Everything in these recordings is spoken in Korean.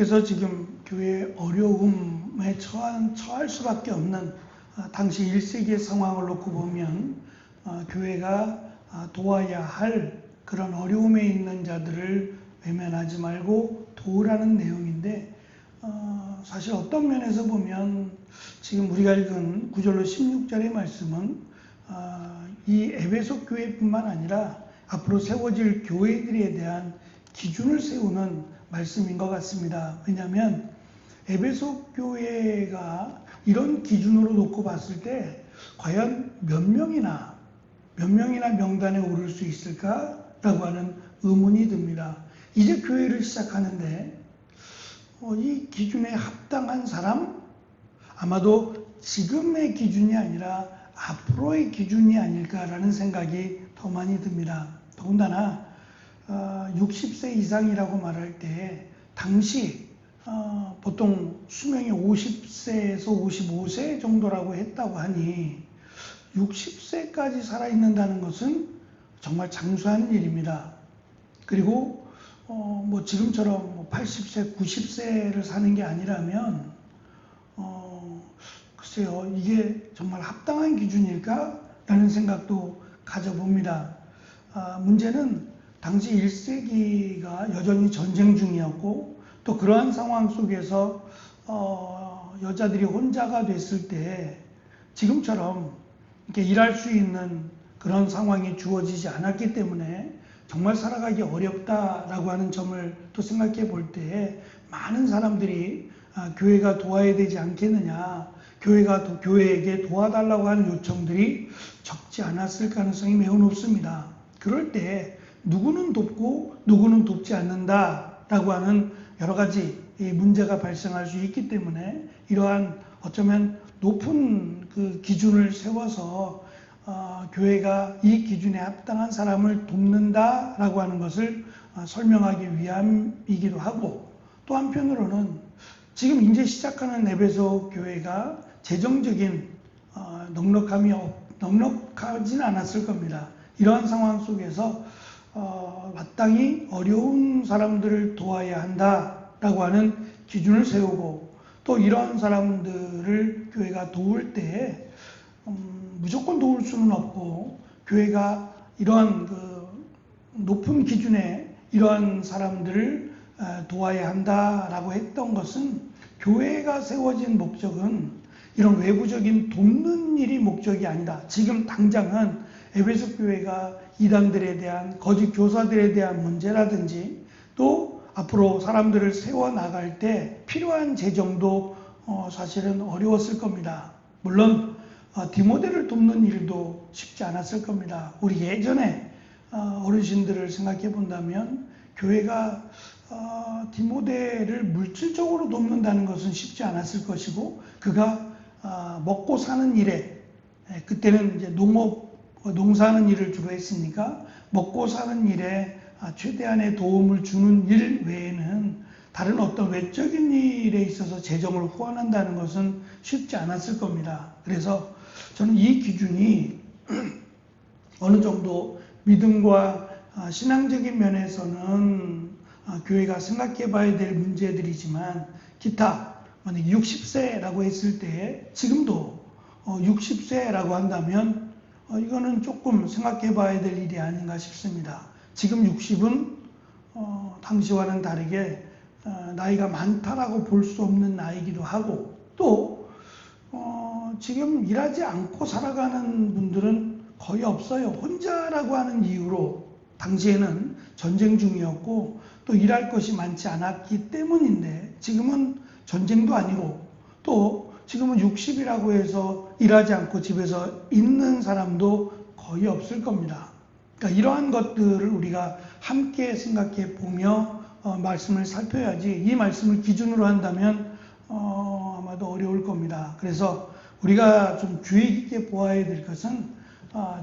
주님께서 지금 교회의 어려움에 처할 수밖에 없는 당시 1세기의 상황을 놓고 보면 교회가 도와야 할 그런 어려움에 있는 자들을 외면하지 말고 도우라는 내용인데, 사실 어떤 면에서 보면 지금 우리가 읽은 9절로 16절의 말씀은 이 에베소 교회뿐만 아니라 앞으로 세워질 교회들에 대한 기준을 세우는 말씀인 것 같습니다. 왜냐하면 에베소 교회가 이런 기준으로 놓고 봤을 때 과연 몇 명이나 명단에 오를 수 있을까라고 하는 의문이 듭니다. 이제 교회를 시작하는데 이 기준에 합당한 사람? 아마도 지금의 기준이 아니라 앞으로의 기준이 아닐까라는 생각이 더 많이 듭니다. 더군다나 60세 이상이라고 말할 때 당시 보통 수명이 50세에서 55세 정도라고 했다고 하니 60세까지 살아있는다는 것은 정말 장수하는 일입니다. 그리고 지금처럼 80세, 90세를 사는 게 아니라면 글쎄요, 이게 정말 합당한 기준일까? 라는 생각도 가져봅니다. 문제는 당시 1세기가 여전히 전쟁 중이었고, 또 그러한 상황 속에서 여자들이 혼자가 됐을 때 지금처럼 이렇게 일할 수 있는 그런 상황이 주어지지 않았기 때문에 정말 살아가기 어렵다라고 하는 점을 또 생각해 볼 때 많은 사람들이 교회가 도와야 되지 않겠느냐, 교회가 교회에게 도와달라고 하는 요청들이 적지 않았을 가능성이 매우 높습니다. 그럴 때 누구는 돕고 누구는 돕지 않는다라고 하는 여러 가지 문제가 발생할 수 있기 때문에 이러한 어쩌면 높은 그 기준을 세워서 교회가 이 기준에 합당한 사람을 돕는다라고 하는 것을 설명하기 위함이기도 하고, 또 한편으로는 지금 이제 시작하는 에베소 교회가 재정적인 넉넉하진 않았을 겁니다. 이러한 상황 속에서 마땅히 어려운 사람들을 도와야 한다라고 하는 기준을 세우고, 또 이러한 사람들을 교회가 도울 때 무조건 도울 수는 없고, 교회가 이러한 높은 기준에 이러한 사람들을 도와야 한다라고 했던 것은, 교회가 세워진 목적은 이런 외부적인 돕는 일이 목적이 아니다. 지금 당장은 에베소 교회가 이단들에 대한 거짓 교사들에 대한 문제라든지, 또 앞으로 사람들을 세워나갈 때 필요한 재정도 사실은 어려웠을 겁니다. 물론 디모데를 돕는 일도 쉽지 않았을 겁니다. 우리 예전에 어르신들을 생각해 본다면 교회가 디모데를 물질적으로 돕는다는 것은 쉽지 않았을 것이고, 그가 먹고 사는 일에, 그때는 이제 농사하는 일을 주로 했으니까 먹고 사는 일에 최대한의 도움을 주는 일 외에는 다른 어떤 외적인 일에 있어서 재정을 후원한다는 것은 쉽지 않았을 겁니다. 그래서 저는 이 기준이 어느 정도 믿음과 신앙적인 면에서는 교회가 생각해 봐야 될 문제들이지만, 기타 만약 60세라고 했을 때 지금도 60세라고 한다면 이거는 조금 생각해 봐야 될 일이 아닌가 싶습니다. 지금 60은 당시와는 다르게 나이가 많다라고 볼 수 없는 나이기도 하고, 또 지금 일하지 않고 살아가는 분들은 거의 없어요. 혼자라고 하는 이유로 당시에는 전쟁 중이었고 또 일할 것이 많지 않았기 때문인데, 지금은 전쟁도 아니고 또 지금은 60이라고 해서 일하지 않고 집에서 있는 사람도 거의 없을 겁니다. 그러니까 이러한 것들을 우리가 함께 생각해 보며 말씀을 살펴야지, 이 말씀을 기준으로 한다면 아마도 어려울 겁니다. 그래서 우리가 좀 주의 깊게 보아야 될 것은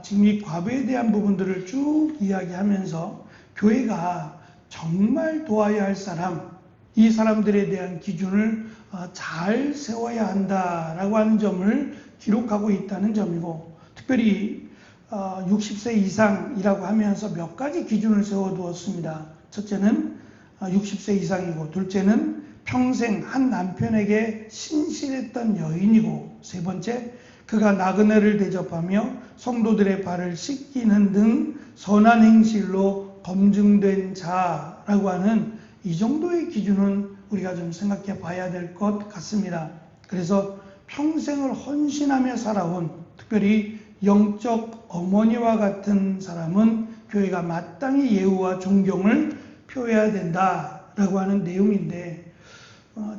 지금 이 과부에 대한 부분들을 쭉 이야기하면서 교회가 정말 도와야 할 사람, 이 사람들에 대한 기준을 잘 세워야 한다라고 하는 점을 기록하고 있다는 점이고, 특별히 60세 이상이라고 하면서 몇 가지 기준을 세워두었습니다. 첫째는 60세 이상이고, 둘째는 평생 한 남편에게 신실했던 여인이고, 세 번째, 그가 나그네를 대접하며 성도들의 발을 씻기는 등 선한 행실로 검증된 자라고 하는 이 정도의 기준은 우리가 좀 생각해 봐야 될 것 같습니다. 그래서 평생을 헌신하며 살아온, 특별히 영적 어머니와 같은 사람은 교회가 마땅히 예우와 존경을 표해야 된다라고 하는 내용인데,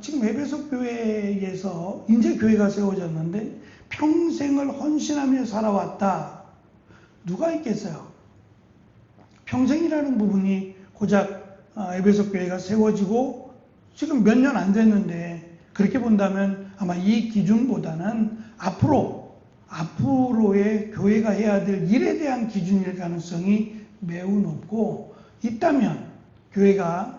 지금 에베소 교회에서 이제 교회가 세워졌는데 평생을 헌신하며 살아왔다. 누가 있겠어요? 평생이라는 부분이 고작 에베소 교회가 세워지고 지금 몇 년 안 됐는데, 그렇게 본다면 아마 이 기준보다는 앞으로의 교회가 해야 될 일에 대한 기준일 가능성이 매우 높고, 있다면 교회가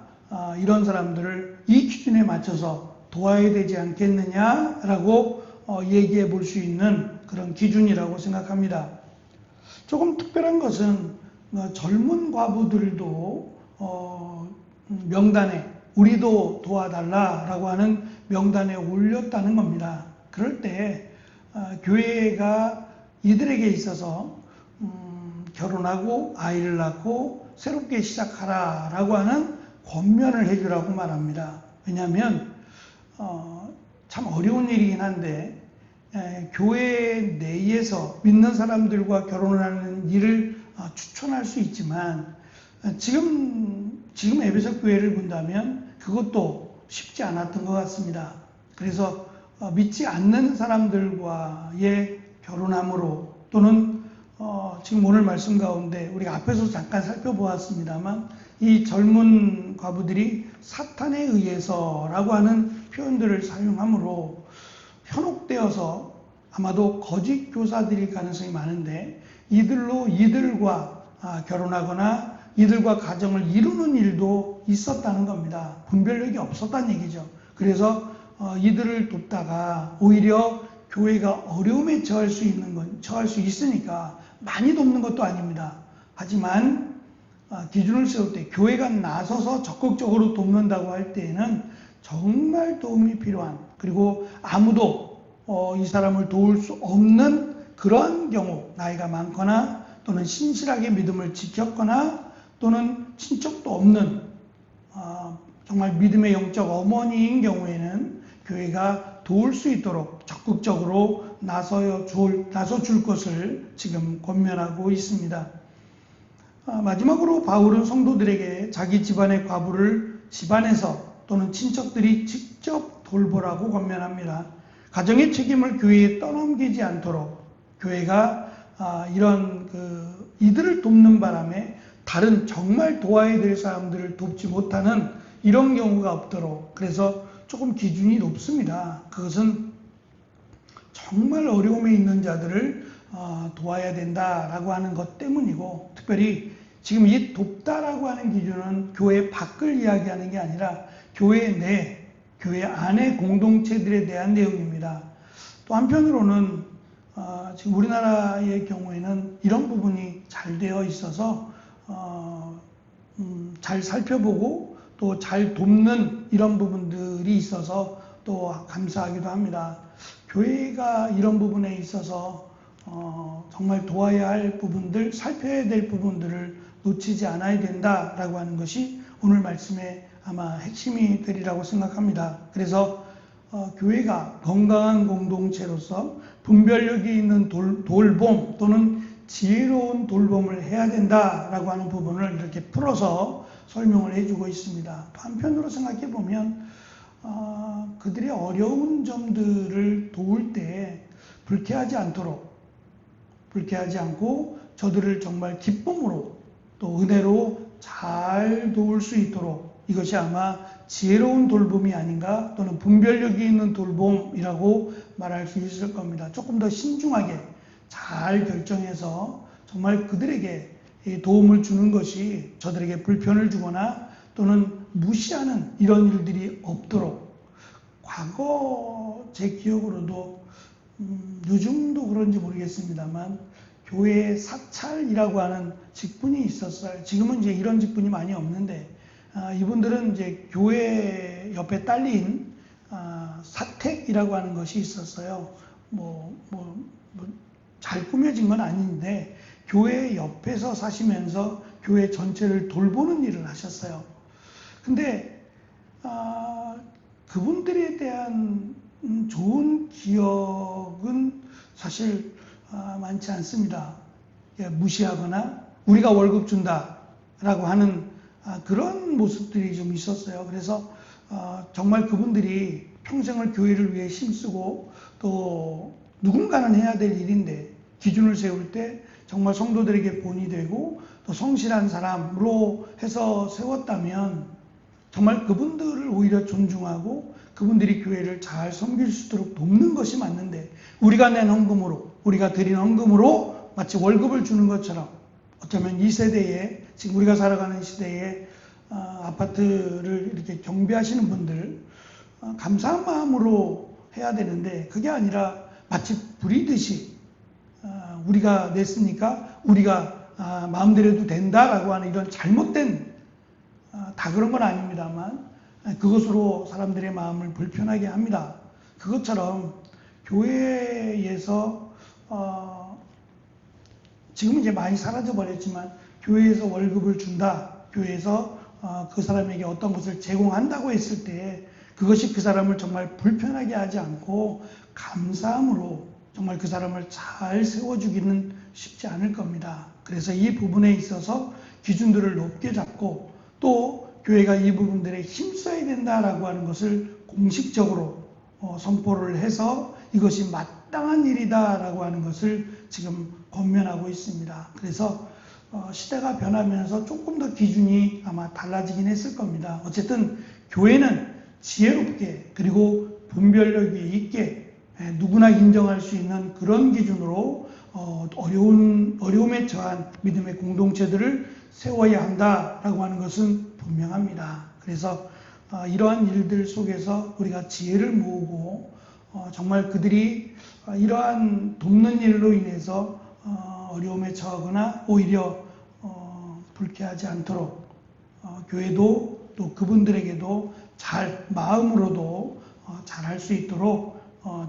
이런 사람들을 이 기준에 맞춰서 도와야 되지 않겠느냐라고 얘기해 볼 수 있는 그런 기준이라고 생각합니다. 조금 특별한 것은 젊은 과부들도 명단에, 우리도 도와달라라고 하는 명단에 올렸다는 겁니다. 그럴 때 교회가 이들에게 있어서 결혼하고 아이를 낳고 새롭게 시작하라라고 하는 권면을 해주라고 말합니다. 왜냐하면 참 어려운 일이긴 한데, 교회 내에서 믿는 사람들과 결혼을 하는 일을 추천할 수 있지만, 지금 에베소 교회를 본다면 그것도 쉽지 않았던 것 같습니다. 그래서 믿지 않는 사람들과의 결혼함으로, 또는 지금 오늘 말씀 가운데 우리가 앞에서 잠깐 살펴보았습니다만, 이 젊은 과부들이 사탄에 의해서라고 하는 표현들을 사용함으로 현혹되어서 아마도 거짓 교사들일 가능성이 많은데, 이들과 결혼하거나 이들과 가정을 이루는 일도 있었다는 겁니다. 분별력이 없었다는 얘기죠. 그래서 이들을 돕다가 오히려 교회가 어려움에 처할 수 있으니까 많이 돕는 것도 아닙니다. 하지만 기준을 세울 때 교회가 나서서 적극적으로 돕는다고 할 때에는 정말 도움이 필요한, 그리고 아무도 이 사람을 도울 수 없는 그런 경우, 나이가 많거나 또는 신실하게 믿음을 지켰거나 또는 친척도 없는 정말 믿음의 영적 어머니인 경우에는 교회가 도울 수 있도록 적극적으로 나서 줄 것을 지금 권면하고 있습니다. 마지막으로 바울은 성도들에게 자기 집안의 과부를 집안에서 또는 친척들이 직접 돌보라고 권면합니다. 가정의 책임을 교회에 떠넘기지 않도록, 교회가 이들을 돕는 바람에 다른 정말 도와야 될 사람들을 돕지 못하는 이런 경우가 없도록, 그래서 조금 기준이 높습니다. 그것은 정말 어려움에 있는 자들을 도와야 된다라고 하는 것 때문이고, 특별히 지금 이 돕다라고 하는 기준은 교회 밖을 이야기하는 게 아니라 교회 내, 교회 안의 공동체들에 대한 내용입니다. 또 한편으로는 지금 우리나라의 경우에는 이런 부분이 잘 되어 있어서 잘 살펴보고 또 잘 돕는 이런 부분들이 있어서 또 감사하기도 합니다. 교회가 이런 부분에 있어서 정말 도와야 할 부분들, 살펴야 될 부분들을 놓치지 않아야 된다라고 하는 것이 오늘 말씀의 아마 핵심이 되리라고 생각합니다. 그래서 교회가 건강한 공동체로서 분별력이 있는 돌봄 또는 지혜로운 돌봄을 해야 된다라고 하는 부분을 이렇게 풀어서 설명을 해주고 있습니다. 한편으로 생각해 보면 그들의 어려운 점들을 도울 때 불쾌하지 않고 저들을 정말 기쁨으로 또 은혜로 잘 도울 수 있도록, 이것이 아마 지혜로운 돌봄이 아닌가, 또는 분별력이 있는 돌봄이라고 말할 수 있을 겁니다. 조금 더 신중하게 잘 결정해서 정말 그들에게 도움을 주는 것이 저들에게 불편을 주거나 또는 무시하는 이런 일들이 없도록, 과거 제 기억으로도 요즘도 그런지 모르겠습니다만 교회에 사찰이라고 하는 직분이 있었어요. 지금은 이제 이런 직분이 많이 없는데 이분들은 이제 교회 옆에 딸린 사택이라고 하는 것이 있었어요. 잘 꾸며진 건 아닌데 교회 옆에서 사시면서 교회 전체를 돌보는 일을 하셨어요. 근데 그분들에 대한 좋은 기억은 사실 많지 않습니다. 무시하거나 우리가 월급 준다라고 하는 그런 모습들이 좀 있었어요. 그래서 정말 그분들이 평생을 교회를 위해 힘쓰고 또 누군가는 해야 될 일인데 기준을 세울 때 정말 성도들에게 본이 되고 또 성실한 사람으로 해서 세웠다면 정말 그분들을 오히려 존중하고 그분들이 교회를 잘 섬길 수 있도록 돕는 것이 맞는데 우리가 낸 헌금으로 우리가 드린 헌금으로 마치 월급을 주는 것처럼 어쩌면 이 세대에 지금 우리가 살아가는 시대에 아파트를 이렇게 경비하시는 분들 감사한 마음으로 해야 되는데 그게 아니라 마치 부리듯이 우리가 냈으니까 우리가 마음대로 해도 된다라고 하는 이런 잘못된 다 그런 건 아닙니다만 그것으로 사람들의 마음을 불편하게 합니다. 그것처럼 교회에서 지금 이제 많이 사라져 버렸지만 교회에서 월급을 준다, 교회에서 그 사람에게 어떤 것을 제공한다고 했을 때 그것이 그 사람을 정말 불편하게 하지 않고 감사함으로 정말 그 사람을 잘 세워주기는 쉽지 않을 겁니다. 그래서 이 부분에 있어서 기준들을 높게 잡고 또 교회가 이 부분들에 힘써야 된다라고 하는 것을 공식적으로 선포를 해서 이것이 마땅한 일이다라고 하는 것을 지금 권면하고 있습니다. 그래서 시대가 변하면서 조금 더 기준이 아마 달라지긴 했을 겁니다. 어쨌든 교회는 지혜롭게 그리고 분별력이 있게 누구나 인정할 수 있는 그런 기준으로 어려움에 처한 믿음의 공동체들을 세워야 한다라고 하는 것은 분명합니다. 그래서 이러한 일들 속에서 우리가 지혜를 모으고 정말 그들이 이러한 돕는 일로 인해서 어려움에 처하거나 오히려 불쾌하지 않도록 교회도 또 그분들에게도 잘 마음으로도 잘할 수 있도록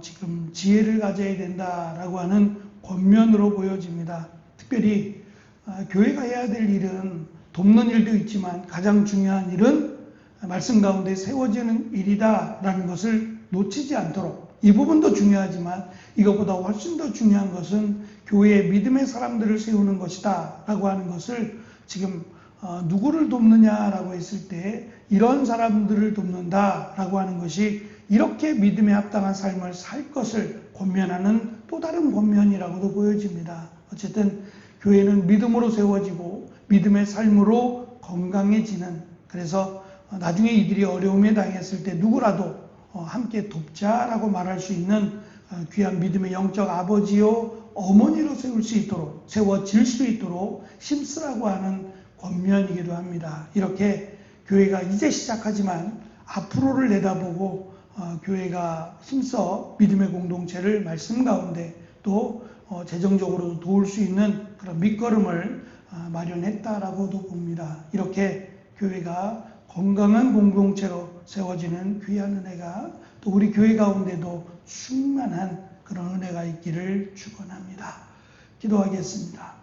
지금 지혜를 가져야 된다라고 하는 권면으로 보여집니다. 특별히 교회가 해야 될 일은 돕는 일도 있지만 가장 중요한 일은 말씀 가운데 세워지는 일이다라는 것을 놓치지 않도록 이 부분도 중요하지만 이것보다 훨씬 더 중요한 것은 교회의 믿음의 사람들을 세우는 것이다 라고 하는 것을 지금 누구를 돕느냐라고 했을 때 이런 사람들을 돕는다 라고 하는 것이 이렇게 믿음에 합당한 삶을 살 것을 권면하는 또 다른 권면이라고도 보여집니다. 어쨌든 교회는 믿음으로 세워지고 믿음의 삶으로 건강해지는 그래서 나중에 이들이 어려움에 당했을 때 누구라도 함께 돕자라고 말할 수 있는 귀한 믿음의 영적 아버지요 어머니로 세워질 수 있도록 힘쓰라고 하는 권면이기도 합니다. 이렇게 교회가 이제 시작하지만 앞으로를 내다보고 교회가 힘써 믿음의 공동체를 말씀 가운데 또 재정적으로도 도울 수 있는 그런 밑거름을 마련했다라고도 봅니다. 이렇게 교회가 건강한 공동체로 세워지는 귀한 은혜가 또 우리 교회 가운데도 충만한 그런 은혜가 있기를 축원합니다. 기도하겠습니다.